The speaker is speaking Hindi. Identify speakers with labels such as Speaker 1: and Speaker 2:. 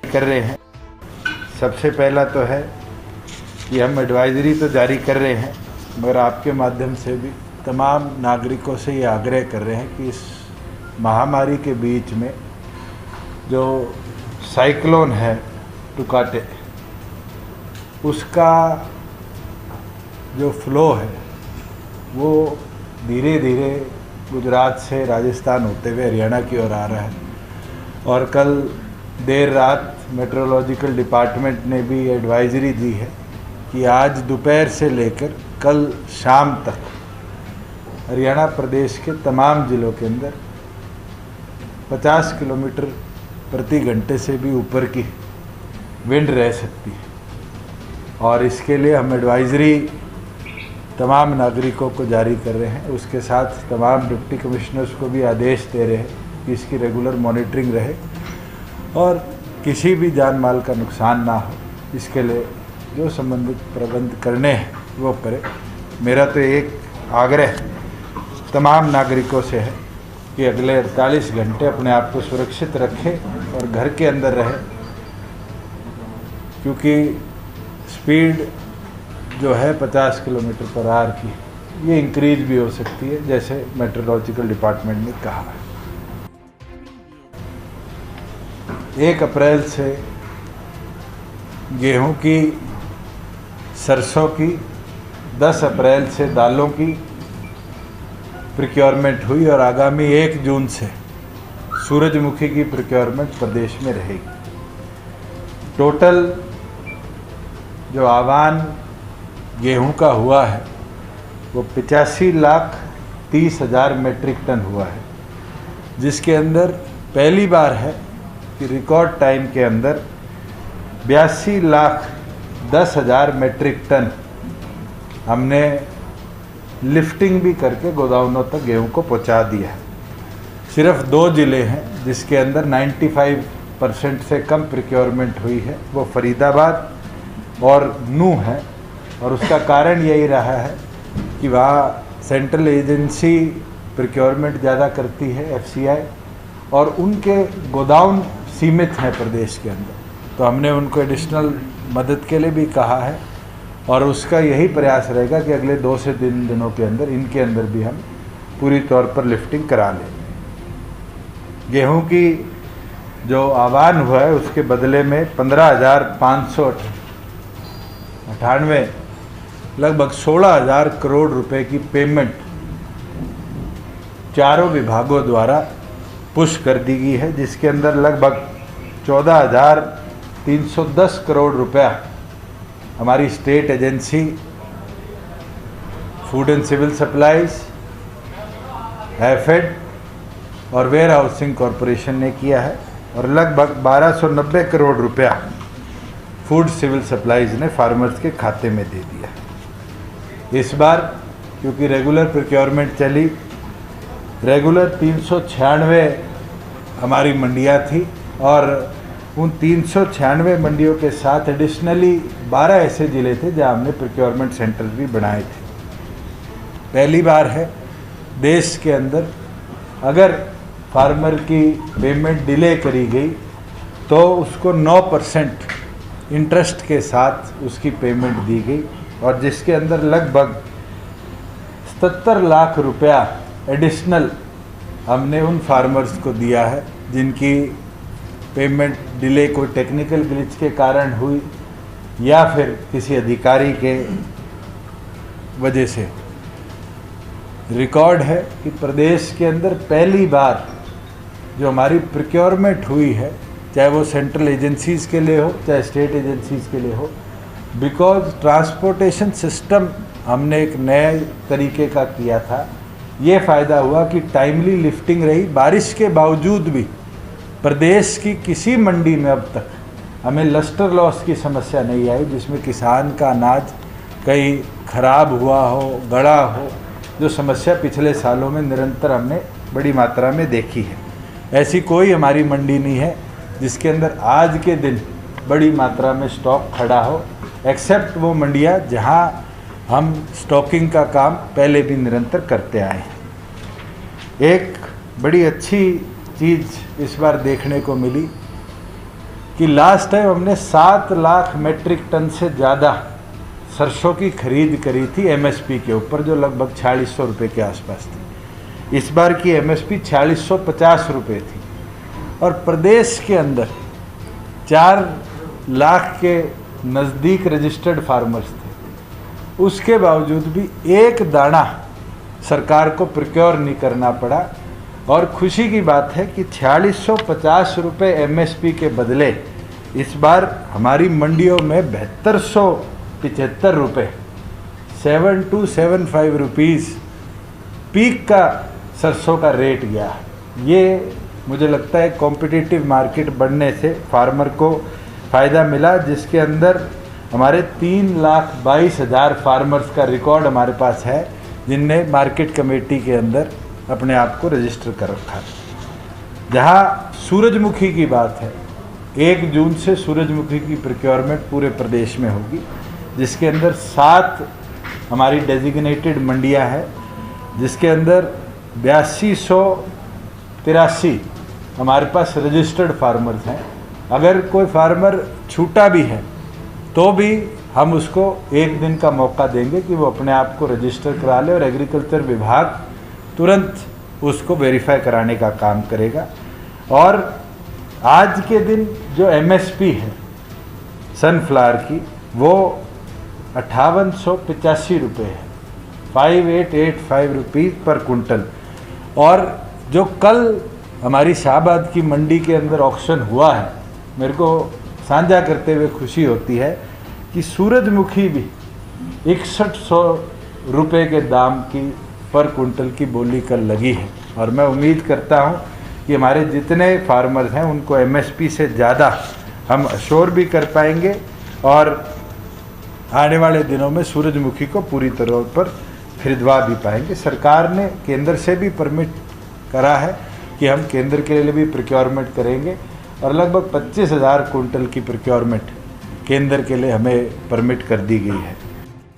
Speaker 1: कर रहे हैं। सबसे पहला तो है कि हम एडवाइजरी तो जारी कर रहे हैं, मगर आपके माध्यम से भी तमाम नागरिकों से ये आग्रह कर रहे हैं कि इस महामारी के बीच में जो साइक्लोन है टुकाटे, उसका जो फ्लो है वो धीरे धीरे गुजरात से राजस्थान होते हुए हरियाणा की ओर आ रहा है। और कल देर रात मेट्रोलॉजिकल डिपार्टमेंट ने भी एडवाइजरी दी है कि आज दोपहर से लेकर कल शाम तक हरियाणा प्रदेश के तमाम ज़िलों के अंदर 50 किलोमीटर प्रति घंटे से भी ऊपर की विंड रह सकती है। और इसके लिए हम एडवाइजरी तमाम नागरिकों को जारी कर रहे हैं। उसके साथ तमाम डिप्टी कमिश्नर्स को भी आदेश दे रहे हैं कि इसकी रेगुलर मॉनिटरिंग रहे और किसी भी जान माल का नुकसान ना हो, इसके लिए जो संबंधित प्रबंध करने हैं वो करें। मेरा तो एक आग्रह तमाम नागरिकों से है कि अगले 48 घंटे अपने आप को सुरक्षित रखें और घर के अंदर रहें, क्योंकि स्पीड जो है 50 किलोमीटर पर आवर की, ये इंक्रीज भी हो सकती है, जैसे मेट्रोलॉजिकल डिपार्टमेंट ने कहा है। 1 अप्रैल से गेहूं की, सरसों की, 10 अप्रैल से दालों की प्रोक्योरमेंट हुई और आगामी 1 जून से सूरजमुखी की प्रोक्योरमेंट प्रदेश में रहेगी। टोटल जो आह्वान गेहूं का हुआ है वो 85,30,000 मेट्रिक टन हुआ है, जिसके अंदर पहली बार है कि रिकॉर्ड टाइम के अंदर 82,10,000 मेट्रिक टन हमने लिफ्टिंग भी करके गोदामों तक गेहूं को पहुंचा दिया है। सिर्फ 2 ज़िले हैं जिसके अंदर 95% से कम प्रोक्योरमेंट हुई है, वो फरीदाबाद और नूह है। और उसका कारण यही रहा है कि वहाँ सेंट्रल एजेंसी प्रोक्योरमेंट ज़्यादा करती है, FCI, और उनके गोदाम सीमित हैं प्रदेश के अंदर, तो हमने उनको एडिशनल मदद के लिए भी कहा है। और उसका यही प्रयास रहेगा कि अगले 2 से 3 दिनों के अंदर इनके अंदर भी हम पूरी तौर पर लिफ्टिंग करा लें। गेहूं की जो आह्वान हुआ है उसके बदले में 15,598 लगभग 16,000 करोड़ रुपए की पेमेंट चारों विभागों द्वारा पुश कर दी गई है, जिसके अंदर लगभग 14,310 करोड़ रुपया हमारी state agency food and civil supplies, HAFED और वेयर हाउसिंग कॉरपोरेशन ने किया है, और लगभग 1,290 करोड़ रुपया फूड सिविल सप्लाईज ने फार्मर्स के खाते में दे दिया। इस बार क्योंकि रेगुलर प्रोक्योरमेंट चली, रेगुलर 396 हमारी मंडियां थी, और उन 396 मंडियों के साथ एडिशनली 12 ऐसे ज़िले थे जहां हमने प्रोक्योरमेंट सेंटर भी बनाए थे। पहली बार है देश के अंदर अगर फार्मर की पेमेंट डिले करी गई तो उसको 9% इंटरेस्ट के साथ उसकी पेमेंट दी गई, और जिसके अंदर लगभग 77 लाख रुपया एडिशनल हमने उन फार्मर्स को दिया है जिनकी पेमेंट डिले कोई टेक्निकल ग्लिच के कारण हुई या फिर किसी अधिकारी के वजह से। रिकॉर्ड है कि प्रदेश के अंदर पहली बार जो हमारी प्रोक्योरमेंट हुई है, चाहे वो सेंट्रल एजेंसीज़ के लिए हो चाहे स्टेट एजेंसीज़ के लिए हो, बिकॉज ट्रांसपोर्टेशन सिस्टम हमने एक नए तरीके का किया था, ये फ़ायदा हुआ कि टाइमली लिफ्टिंग रही। बारिश के बावजूद भी प्रदेश की किसी मंडी में अब तक हमें लस्टर लॉस की समस्या नहीं आई, जिसमें किसान का अनाज कहीं खराब हुआ हो, गड़ा हो, जो समस्या पिछले सालों में निरंतर हमने बड़ी मात्रा में देखी है। ऐसी कोई हमारी मंडी नहीं है जिसके अंदर आज के दिन बड़ी मात्रा में स्टॉक खड़ा हो, एक्सेप्ट वो मंडियाँ जहाँ हम स्टॉकिंग का काम पहले भी निरंतर करते आए हैं। एक बड़ी अच्छी चीज़ इस बार देखने को मिली कि लास्ट टाइम हमने 7 लाख मेट्रिक टन से ज़्यादा सरसों की खरीद करी थी एमएसपी के ऊपर, जो लगभग 4600 रुपये के आसपास थी। इस बार की एमएसपी 4650 रुपये थी और प्रदेश के अंदर 4 लाख के नज़दीक रजिस्टर्ड फार्मर्स थे। उसके बावजूद भी एक दाना सरकार को प्रोक्योर नहीं करना पड़ा। और खुशी की बात है कि 4650 रुपये एमएसपी के बदले इस बार हमारी मंडियों में 7275 रुपये 7275 रुपीज़ पीक का सरसों का रेट गया। ये मुझे लगता है कॉम्पिटिटिव मार्केट बढ़ने से फार्मर को फ़ायदा मिला, जिसके अंदर हमारे 3,22,000 फार्मर्स का रिकॉर्ड हमारे पास है जिनने मार्केट कमेटी के अंदर अपने आप को रजिस्टर कर रखा है। जहाँ सूरजमुखी की बात है, 1 जून से सूरजमुखी की प्रोक्योरमेंट पूरे प्रदेश में होगी, जिसके अंदर 7 हमारी डेजिग्नेटेड मंडियां हैं, जिसके अंदर 8283 हमारे पास रजिस्टर्ड फार्मर्स हैं। अगर कोई फार्मर छूटा भी है तो भी हम उसको 1 दिन का मौका देंगे कि वो अपने आप को रजिस्टर करा ले और एग्रीकल्चर विभाग तुरंत उसको वेरीफाई कराने का काम करेगा। और आज के दिन जो एमएसपी है सनफ्लावर की वो 5885 रुपये है, 5885 रुपीज़ पर कुंटल। और जो कल हमारी शाहबाद की मंडी के अंदर ऑक्शन हुआ है, मेरे को साझा करते हुए खुशी होती है कि सूरजमुखी भी 6100 रुपये के दाम की पर कुंटल की बोली कल लगी है। और मैं उम्मीद करता हूं कि हमारे जितने फार्मर्स हैं उनको एमएसपी से ज़्यादा हम अश्योर भी कर पाएंगे और आने वाले दिनों में सूरजमुखी को पूरी तरह पर खरीदवा भी पाएंगे। सरकार ने केंद्र से भी परमिट करा है कि हम केंद्र के लिए भी प्रोक्योरमेंट करेंगे और लगभग 25,000 कुंटल की प्रोक्योरमेंट केंद्र के लिए हमें परमिट कर दी गई है।